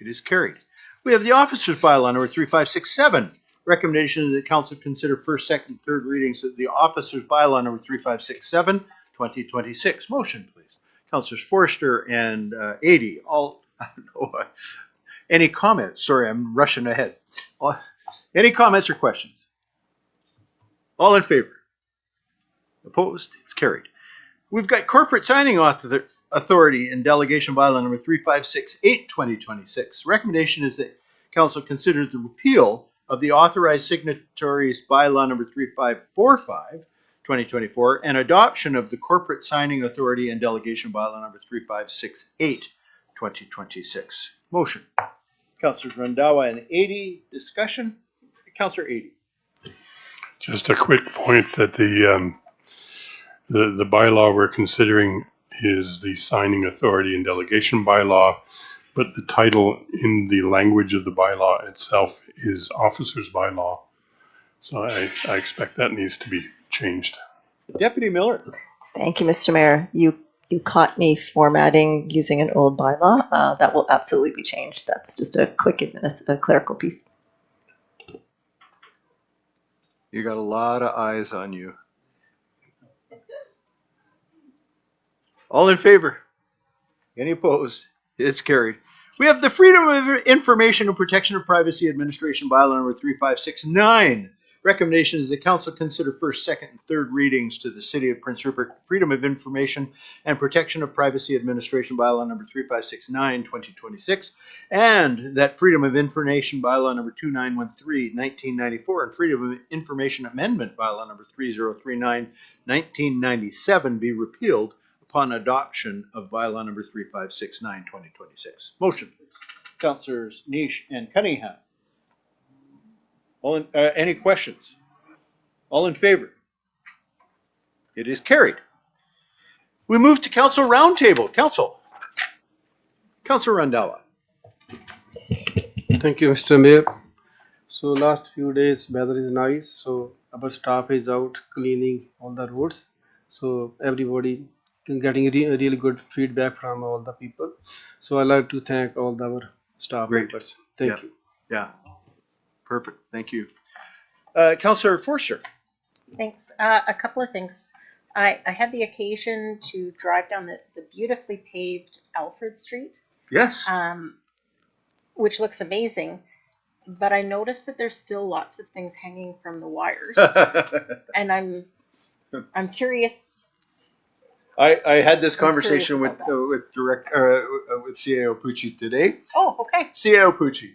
It is carried. We have the officers bylaw number 3567. Recommendation that council consider first, second, third readings of the officers bylaw number 3567, 2026. Motion, please. Councilors Forster and Adie. Any comments? Sorry, I'm rushing ahead. Any comments or questions? All in favor? Opposed? It's carried. We've got corporate signing authority and delegation bylaw number 3568, 2026. Recommendation is that council consider the repeal of the authorized signatories bylaw number 3545, 2024, and adoption of the corporate signing authority and delegation bylaw number 3568, 2026. Motion. Councilors Randawa and Adie. Discussion. Councilor Adie. Just a quick point that the bylaw we're considering is the signing authority and delegation bylaw, but the title in the language of the bylaw itself is officers bylaw. So I expect that needs to be changed. Deputy Miller. Thank you, Mr. Mayor. You caught me formatting using an old bylaw. That will absolutely be changed. That's just a quick clerical piece. You got a lot of eyes on you. All in favor? Any opposed? It's carried. We have the Freedom of Information and Protection of Privacy Administration bylaw number 3569. Recommendation is the council consider first, second, and third readings to the City of Prince Rupert Freedom of Information and Protection of Privacy Administration bylaw number 3569, 2026, and that Freedom of Information bylaw number 2913, 1994, and Freedom of Information Amendment bylaw number 3039, 1997 be repealed upon adoption of bylaw number 3569, 2026. Motion, please. Councilors Niche and Cunningham. Any questions? All in favor? It is carried. We move to council roundtable. Councilor Randawa. Thank you, Mr. Mayor. So last few days weather is nice, so our staff is out cleaning all the roads. So everybody getting really good feedback from all the people. So I'd like to thank all our staff Great. members. Thank you. Yeah. Perfect. Thank you. Councilor Forster. Thanks. A couple of things. I had the occasion to drive down the beautifully paved Alfred Street, Yes. which looks amazing. But I noticed that there's still lots of things hanging from the wires, and I'm curious I had this I'm conversation with curious with CAO Pucci today. Oh, okay. CAO Pucci.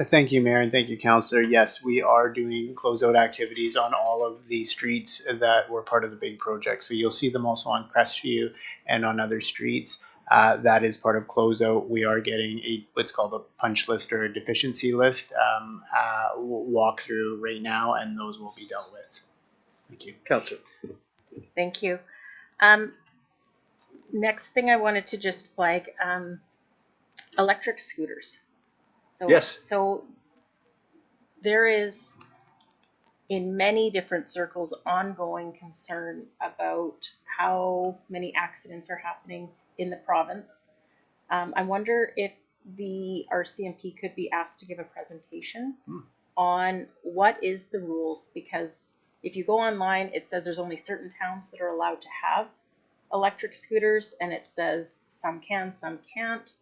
Thank you, Mayor, and thank you, Councillor. Yes, we are doing closeout activities on all of the streets that were part of the big project. So you'll see them also on Crestview and on other streets. That is part of closeout. We are getting what's called a punch list or a deficiency list walkthrough right now, and those will be dealt with. Thank you. Councillor. Thank you. Next thing I wanted to just flag, electric scooters. So, Yes. So there is, in many different circles, ongoing concern about how many accidents are happening in the province. I wonder if the RCMP could be asked to give a presentation on what is the rules, because if you go online, it says there's only certain towns that are allowed to have electric scooters, and it says some can, some can't.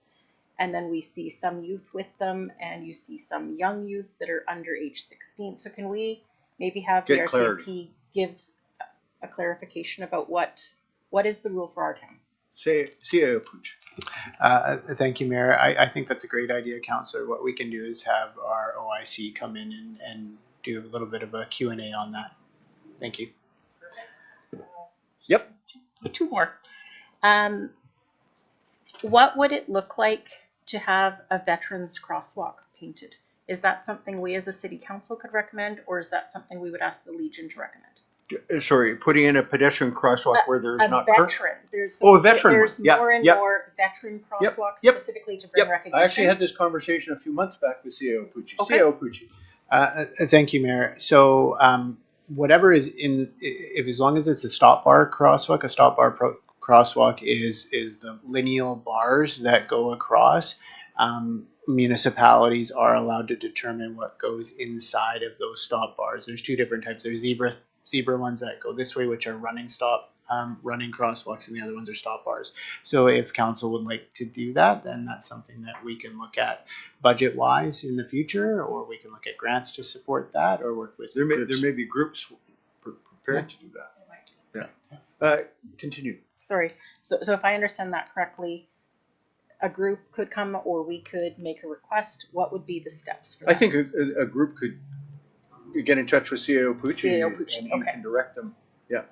And then we see some youth with them, and you see some young youth that are under age 16. So can we maybe have the Get RCMP clarity. give a clarification about what is the rule for our town? CAO Pucci. Thank you, Mayor. I think that's a great idea, Councillor. What we can do is have our OIC come in and do a little bit of a Q&A on that. Thank you. Yep. Two more. What would it look like to have a veterans crosswalk painted? Is that something we as a city council could recommend, or is that something we would ask the Legion to recommend? Sorry, putting in a pedestrian crosswalk where there's A not veteran. There's Oh, a veteran one. There's Yeah, more and yep. more veteran Yep, crosswalks yep, specifically to bring Yep. recognition. I actually had this conversation a few months back with CAO Pucci. Okay. CAO Pucci. Thank you, Mayor. So whatever is in, if as long as it's a stop bar crosswalk, crosswalk is the lineal bars that go across. Municipalities are allowed to determine what goes inside of those stop bars. There's two different types. There's zebra ones that go this way, which are running crosswalks, and the other ones are stop bars. So if council would like to do that, then that's something that we can look at budget wise in the future, or we can look at grants to support that, or work with There groups. may be groups prepared to do that. Yeah. Continue. Sorry. So if I understand that correctly, a group could come, or we could make a request. What would be the steps for that? I think a group could get in touch with CAO Pucci, CAO Pucci, and he okay. can direct them. Yeah.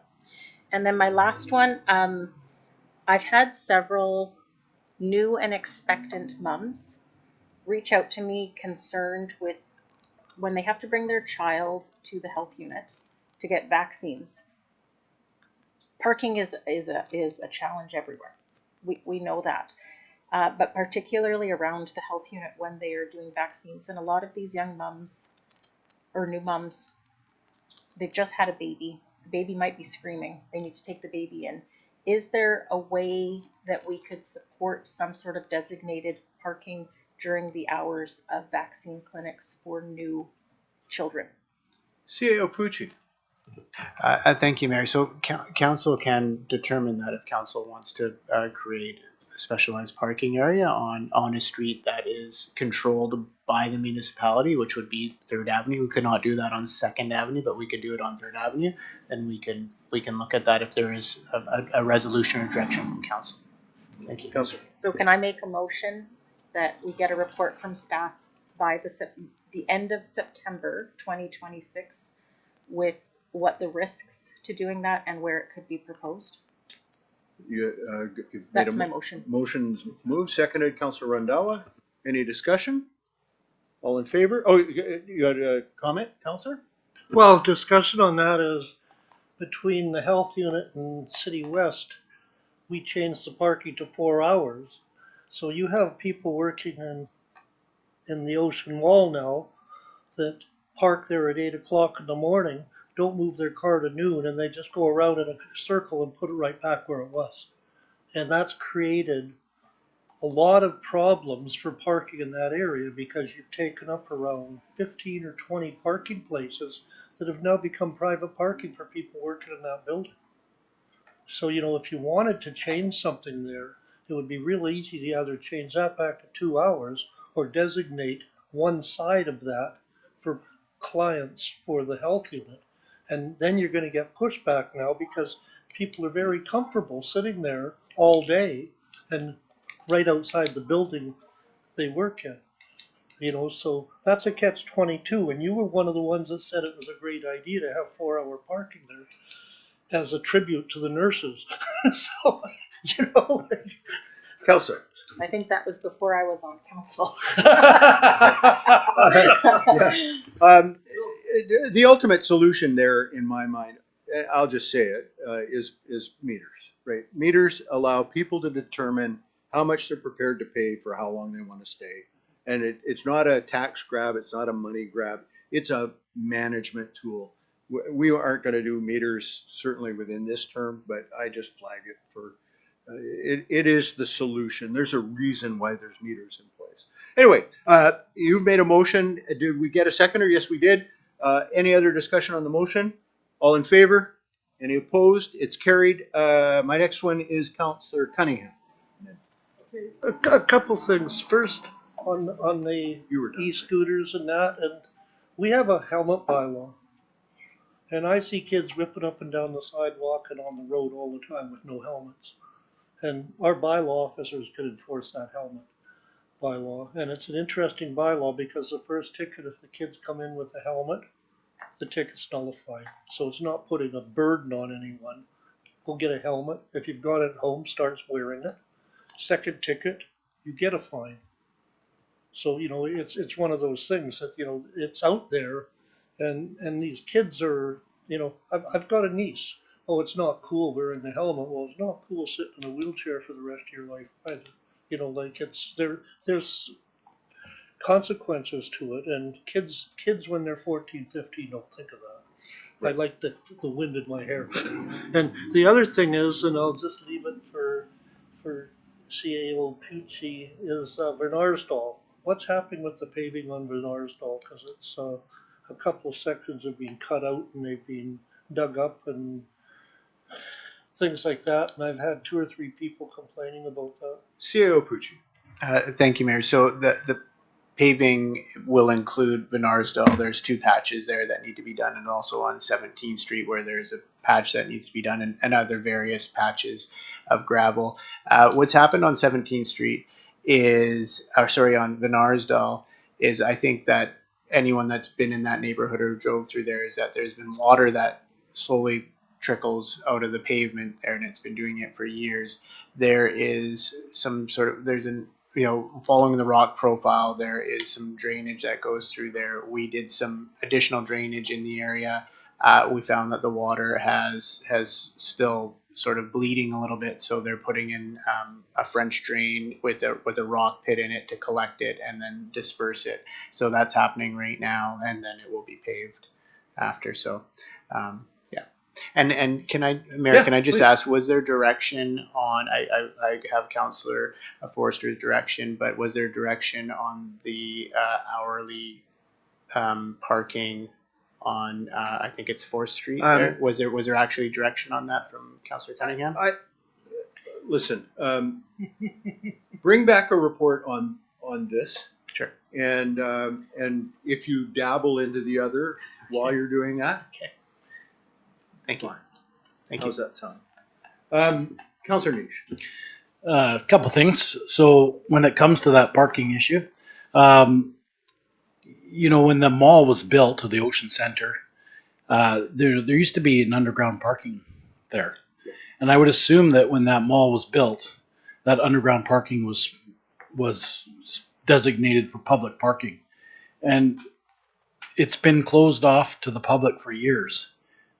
And then my last one, I've had several new and expectant mums reach out to me concerned with when they have to bring their child to the health unit to get vaccines. Parking is a challenge everywhere. We know that. But particularly around the health unit when they are doing vaccines. And a lot of these young mums or new mums, they've just had a baby. The baby might be screaming. They need to take the baby in. Is there a way that we could support some sort of designated parking during the hours of vaccine clinics for new children? CAO Pucci. Thank you, Mayor. So council can determine that if council wants to create a specialized parking area on a street that is controlled by the municipality, which would be 3rd Avenue. We could not do that on 2nd Avenue, but we could do it on 3rd Avenue. Then we can look at that if there is a resolution or direction from council. Thank you. Councillor. So can I make a motion that we get a report from staff by the end of September 2026 with what the risks to doing that and where it could be proposed? You've made That's a my motion. Motion's moved, seconded. Councillor Randawa. Any discussion? All in favor? Oh, you had a comment, Councillor? Well, discussion on that is between the health unit and City West, we changed the parking to 4 hours. So you have people working in the Ocean Wall now that park there at 8 o'clock in the morning, don't move their car to noon, and they just go around in a circle and put it right back where it was. And that's created a lot of problems for parking in that area because you've taken up around 15 or 20 parking places that have now become private parking for people working in that building. So, if you wanted to change something there, it would be real easy to either change that back to 2 hours or designate one side of that for clients for the health unit. And then you're going to get pushback now because people are very comfortable sitting there all day and right outside the building they work in. You know, so that's a catch-22, and you were one of the ones that said it was a great idea to have 4-hour parking there as a tribute to the nurses. So, you know, Counselor. I think that was before I was on council. The ultimate solution there, in my mind, I'll just say it, is meters, right? Meters allow people to determine how much they're prepared to pay for how long they want to stay. And it's not a tax grab, it's not a money grab, it's a management tool. We aren't going to do meters certainly within this term, but I just flag it for, it is the solution. There's a reason why there's meters in place. Anyway, you've made a motion. Did we get a seconder? Yes, we did. Any other discussion on the motion? All in favor? Any opposed? It's carried. My next one is Councillor Cunningham. a couple things. First, on the You were done. e-scooters and that, and we have a helmet bylaw. And I see kids ripping up and down the sidewalk and on the road all the time with no helmets. And our bylaw officers could enforce that helmet bylaw. And it's an interesting bylaw because the first ticket, if the kids come in with a helmet, the ticket's nullified. So it's not putting a burden on anyone. Go get a helmet. If you've got it at home, start wearing it. Second ticket, you get a fine. So, you know, it's one of those things that, you know, it's out there. And these kids are, you know, I've got a niece. Oh, it's not cool wearing the helmet. Well, it's not cool sitting in a wheelchair for the rest of your life either. You know, like there's consequences to it, and kids when they're 14, 15 don't think of that. I like the wind in my hair. And the other thing is, and I'll just leave it for CAO Pucci, is Bernardsdal. What's happening with the paving on Bernardsdal? Because it's a couple of sections have been cut out and they've been dug up and things like that. And I've had 2 or 3 people complaining about that. CAO Pucci. Thank you, Mayor. So the paving will include Venarsdale. There's 2 patches there that need to be done, and also on 17th Street where there's a patch that needs to be done, and other various patches of gravel. What's happened on 17th Street is, on Venarsdale, is I think that anyone that's been in that neighborhood or drove through there is that there's been water that slowly trickles out of the pavement there, and it's been doing it for years. There is some sort of, there's an, you know, following the rock profile, there is some drainage that goes through there. We did some additional drainage in the area. We found that the water has still sort of bleeding a little bit, so they're putting in a French drain with a rock pit in it to collect it and then disperse it. So that's happening right now, and then it will be paved after. So yeah. And can I, Mayor, Yeah, can I just please. ask, was there direction on, I have Councillor Forrester's direction, but was there direction on the hourly parking on, I think it's 4th Street there? Was there actually direction on that from Councillor Cunningham? Listen, bring back a report on this. Sure. And if you dabble into the other while you're doing that, Okay. Thank you. fine. Thank you. How's that sound? Councillor Niche. A couple things. So when it comes to that parking issue, you know, when the mall was built, or the Ocean Center, there used to be an underground parking there. And I would assume that when that mall was built, that underground parking was designated for public parking. And it's been closed off to the public for years.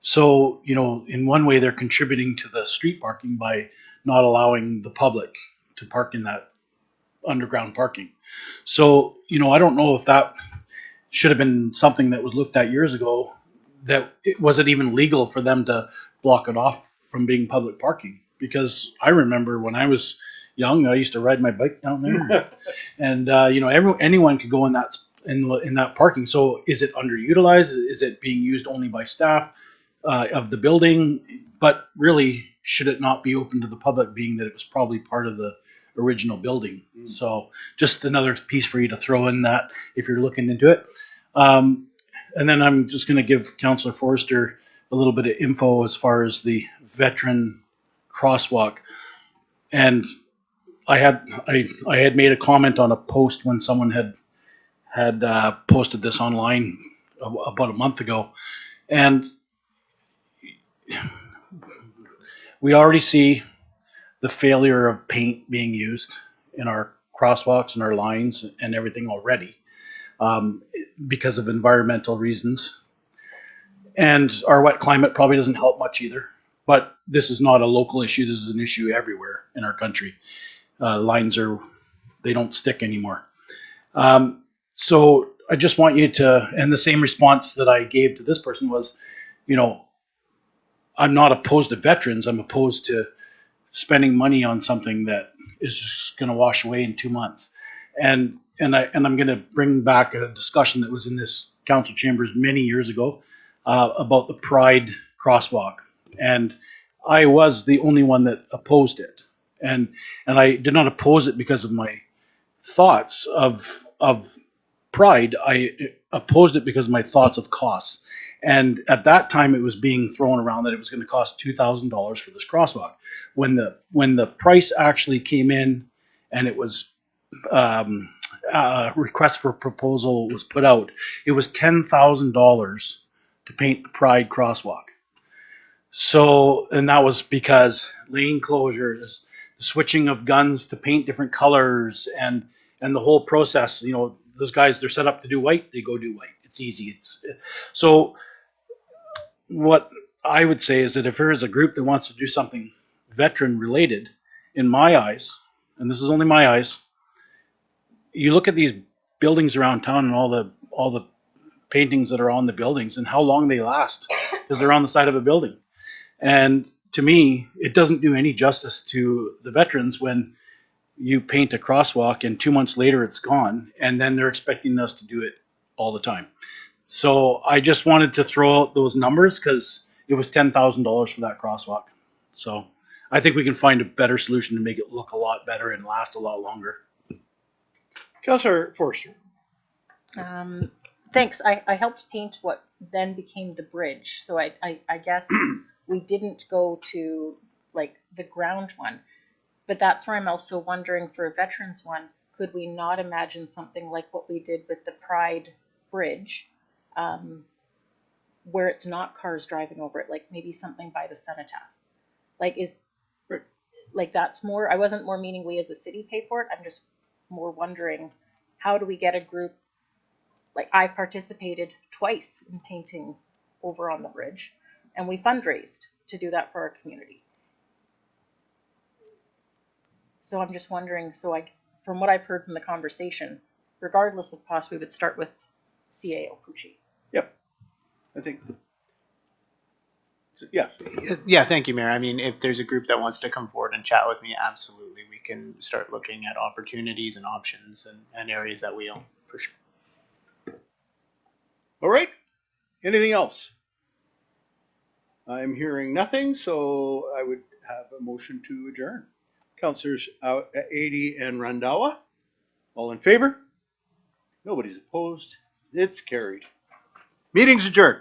So, you know, in one way, they're contributing to the street parking by not allowing the public to park in that underground parking. So, you know, I don't know if that should have been something that was looked at years ago, that it wasn't even legal for them to block it off from being public parking. Because I remember when I was young, I used to ride my bike down there, and you know, anyone could go in that parking. So is it underutilized? Is it being used only by staff of the building? But really, should it not be open to the public, being that it was probably part of the original building? So just another piece for you to throw in that if you're looking into it. And then I'm just going to give Councillor Forrester a little bit of info as far as the veteran crosswalk. And I had made a comment on a post when someone had posted this online about a month ago, and we already see the failure of paint being used in our crosswalks and our lines and everything already, because of environmental reasons. And our wet climate probably doesn't help much either. But this is not a local issue. This is an issue everywhere in our country. Lines they don't stick anymore. So I just want you to, and the same response that I gave to this person was, I'm not opposed to veterans. I'm opposed to spending money on something that is just going to wash away in 2 months. And I'm going to bring back a discussion that was in this council chambers many years ago about the Pride crosswalk, and I was the only one that opposed it. And I did not oppose it because of my thoughts of Pride. I opposed it because of my thoughts of costs. And at that time, it was being thrown around that it was going to cost $2,000 for this crosswalk. When the price actually came in, and it was request for proposal was put out, it was $10,000 to paint the Pride crosswalk. So, and that was because lane closures, the switching of guns to paint different colors, and the whole process. Those guys, they're set up to do white, they go do white. It's easy. So what I would say is that if there is a group that wants to do something veteran related, in my eyes, and this is only my eyes, you look at these buildings around town and all the paintings that are on the buildings and how long they last because they're on the side of a building. And to me, it doesn't do any justice to the veterans when you paint a crosswalk and 2 months later it's gone, and then they're expecting us to do it all the time. So I just wanted to throw out those numbers because it was $10,000 for that crosswalk. So I think we can find a better solution to make it look a lot better and last a lot longer. Councillor Forster. Thanks. I helped paint what then became the bridge. So I guess we didn't go to like the ground one. But that's where I'm also wondering for a veterans one, could we not imagine something like what we did with the Pride Bridge, where it's not cars driving over it, like maybe something by the cenotaph? That's more, I wasn't more meaning we as a city pay for it. I'm just more wondering, how do we get a group, like I participated twice in painting over on the bridge, and we fundraised to do that for our community. So I'm just wondering, from what I've heard from the conversation, regardless of cost, we would start with CAO Pucci. Yep. I think. Yeah. Yeah, thank you, Mayor. I mean, if there's a group that wants to come forward and chat with me, absolutely. We can start looking at opportunities and options and areas that we own, for sure. All right. Anything else? I'm hearing nothing, so I would have a motion to adjourn. Councillors Ady and Randawa, all in favor? Nobody's opposed. It's carried. Meeting's adjourned.